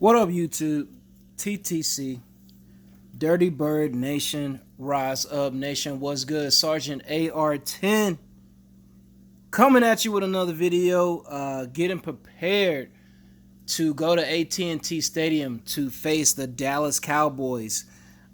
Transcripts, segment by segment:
What up, YouTube? TTC, Dirty Bird Nation, Rise Up Nation, what's good? Sergeant AR-10 coming at you with another video, getting prepared to go to AT&T Stadium to face the Dallas Cowboys.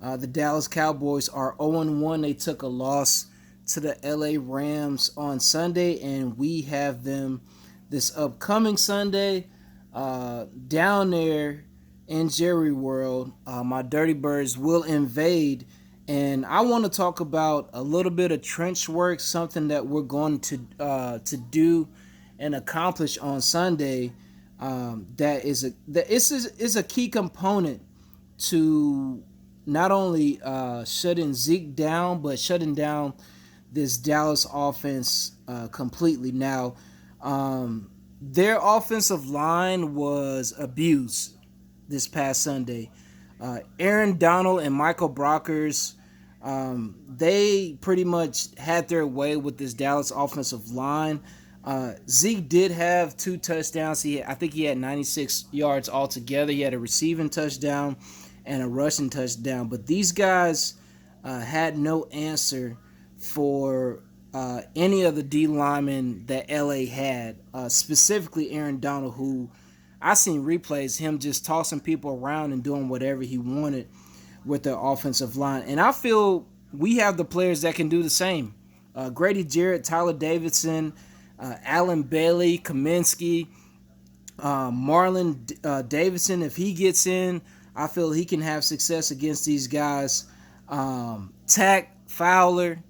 The Dallas Cowboys are 0-1. They took a loss to the LA Rams on Sunday, and we have them this upcoming Sunday down there in Jerry World. My Dirty Birds will invade, and I want to talk about a little bit of trench work, something that we're going to do and accomplish on Sunday. That is a key component to not only shutting Zeke down, but shutting down this Dallas offense completely. Now, their offensive line was abused this past Sunday. Aaron Donald and Michael Brockers, they pretty much had their way with this Dallas offensive line. Zeke did have 2 touchdowns. I think he had 96 yards altogether. He had a receiving touchdown and a rushing touchdown. But these guys had no answer for any of the D linemen that LA had, specifically Aaron Donald, who I seen replays him just tossing people around and doing whatever he wanted with the offensive line. And I feel we have the players that can do the same. Grady Jarrett, Tyler Davidson, Allen Bailey, Kaminsky, Marlon Davidson. If he gets in, I feel he can have success against these guys. Tack, Fowler.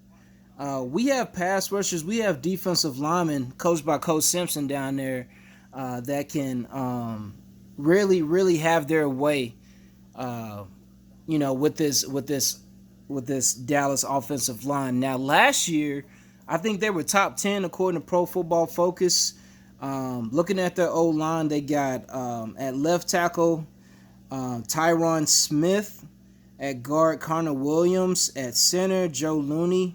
We have pass rushers. We have defensive linemen coached by Coach Simpson down there that can really have their way. With this Dallas offensive line. Now, last year, I think they were top 10 according to Pro Football Focus. Looking at their O-line, they got at left tackle Tyron Smith, at guard Connor Williams, at center Joe Looney.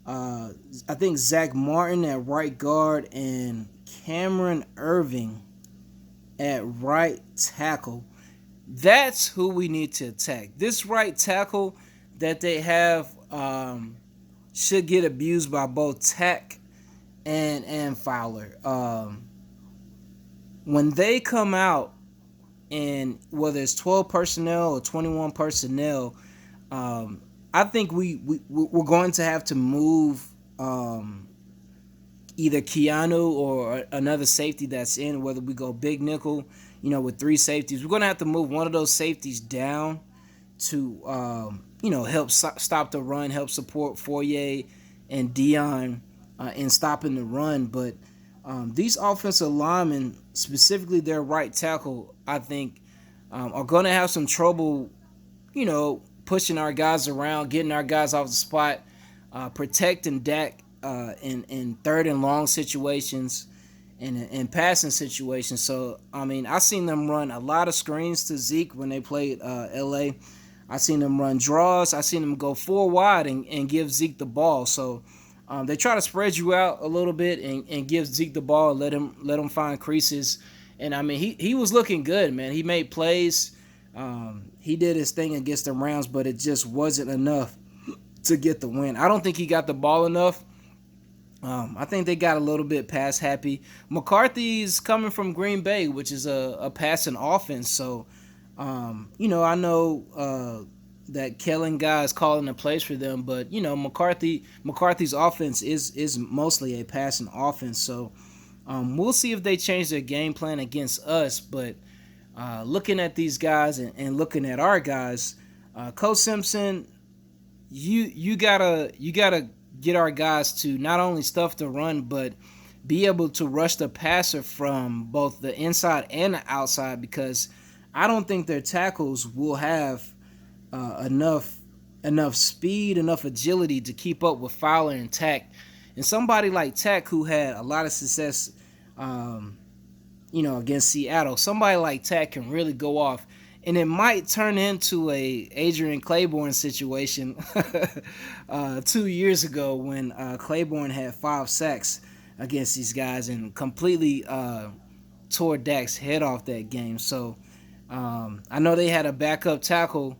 I think Zach Martin at right guard and Cameron Irving at right tackle. That's who we need to attack. This right tackle that they have should get abused by both Tack and Fowler. When they come out, and whether it's 12 personnel or 21 personnel, I think we're going to have to move either Keanu or another safety that's in, whether we go big nickel, with 3 safeties. We're going to have to move one of those safeties down to, help stop the run, help support Foye and Dion in stopping the run. But these offensive linemen, specifically their right tackle, I think are going to have some trouble, pushing our guys around, getting our guys off the spot, protecting Dak in third and long situations and in passing situations. So, I seen them run a lot of screens to Zeke when they played LA. I seen them run draws. I seen them go 4 wide and give Zeke the ball. So they try to spread you out a little bit and give Zeke the ball, let him find creases. And he was looking good, man. He made plays. He did his thing against the Rams, but it just wasn't enough to get the win. I don't think he got the ball enough. I think they got a little bit pass happy. McCarthy's coming from Green Bay, which is a passing offense. So, I know that Kellen guy is calling the plays for them, but McCarthy's offense is mostly a passing offense. So, we'll see if they change their game plan against us. But looking at these guys and looking at our guys, Coach Simpson, you gotta get our guys to not only stuff the run, but be able to rush the passer from both the inside and the outside, because I don't think their tackles will have enough speed, enough agility to keep up with Fowler and Tack. And somebody like Tack, who had a lot of success, against Seattle, somebody like Tack can really go off. And it might turn into a Adrian Claiborne situation 2 years ago when Claiborne had 5 sacks against these guys and completely tore Dak's head off that game. So I know they had a backup tackle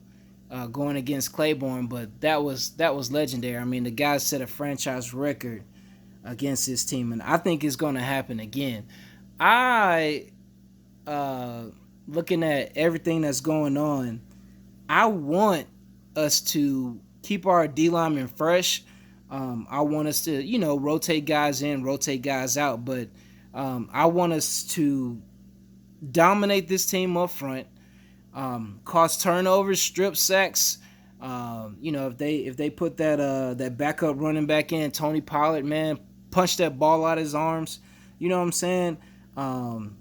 going against Claiborne, but that was legendary. I mean, the guy set a franchise record against his team, and I think it's going to happen again. I uh, looking at everything that's going on, I want us to keep our D linemen fresh. I want us to, rotate guys in, rotate guys out, but I want us to dominate this team up front, cause turnovers, strip sacks. If they put that backup running back in, Tony Pollard, man, punch that ball out of his arms. You know what I'm saying?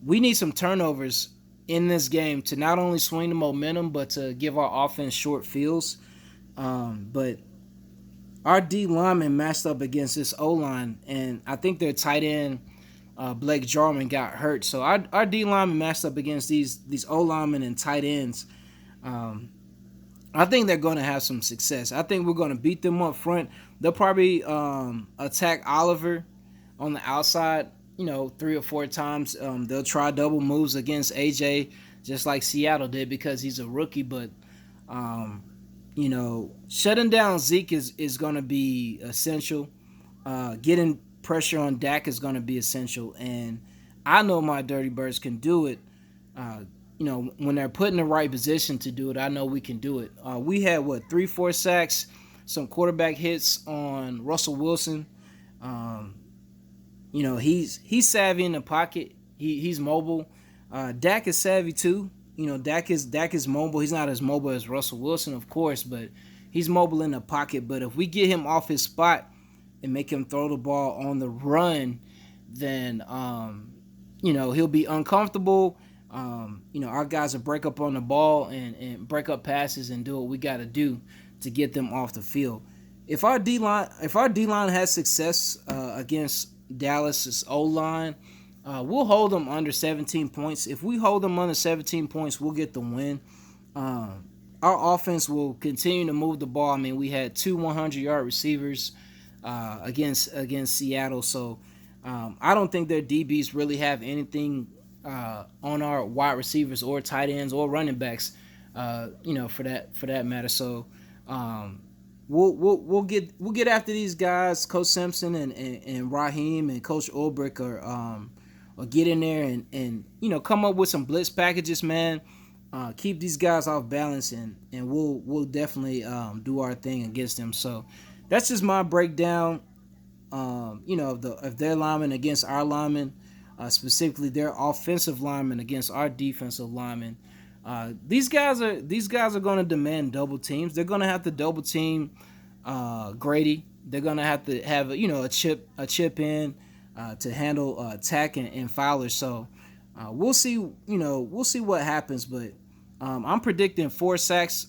We need some turnovers in this game to not only swing the momentum, but to give our offense short fields. But our D lineman matched up against this O line, and I think their tight end Blake Jarman got hurt. So our D lineman matched up against these O linemen and tight ends. Um, I think they're going to have some success. I think we're going to beat them up front. They'll probably attack Oliver on the outside, 3 or 4 times. They'll try double moves against AJ, just like Seattle did because he's a rookie. But shutting down Zeke is going to be essential. Getting pressure on Dak is going to be essential, and I know my Dirty Birds can do it. When they're put in the right position to do it, I know we can do it. We had 3, 4 sacks, some quarterback hits on Russell Wilson. Um, he's savvy in the pocket. He's mobile. Dak is savvy too. Dak is mobile. He's not as mobile as Russell Wilson, of course, but he's mobile in the pocket. But if we get him off his spot and make him throw the ball on the run, then he'll be uncomfortable. Our guys will break up on the ball and break up passes and do what we got to do to get them off the field. If our D line has success against Dallas's O line, we'll hold them under 17 points. If we hold them under 17 points, we'll get the win. Our offense will continue to move the ball. I mean, we had 2 100-yard receivers against Seattle, so I don't think their DBs really have anything on our wide receivers or tight ends or running backs, for that matter. So we'll get after these guys. Coach Simpson and Raheem and Coach Ulbrich or get in there and come up with some blitz packages, man. Keep these guys off balance, and we'll definitely do our thing against them. So that's just my breakdown. Of their linemen against our linemen, specifically their offensive linemen against our defensive linemen. These guys are going to demand double teams. They're going to have to double team Grady. They're going to have a chip in to handle Tack and Fowler. So we'll see. We'll see what happens. But I'm predicting 4 sacks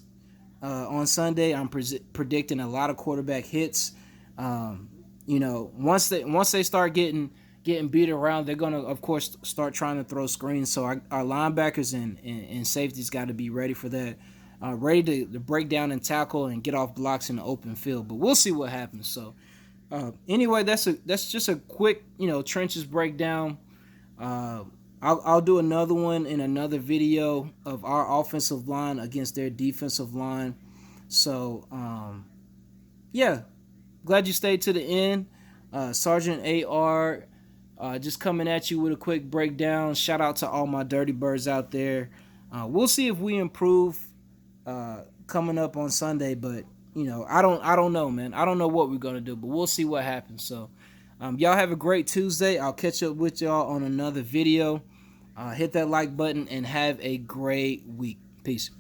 on Sunday. I'm predicting a lot of quarterback hits. Once they start getting beat around, they're gonna of course start trying to throw screens. So our linebackers and safeties got to be ready for that, ready to break down and tackle and get off blocks in the open field. But we'll see what happens. So anyway, that's just a quick trenches breakdown. I'll do another one in another video of our offensive line against their defensive line. So yeah. Glad you stayed to the end. Sergeant AR just coming at you with a quick breakdown. Shout out to all my Dirty Birds out there. We'll see if we improve coming up on Sunday, but I don't know, man. I don't know what we're gonna do, but we'll see what happens. So y'all have a great Tuesday. I'll catch up with y'all on another video. Hit that like button and have a great week. Peace.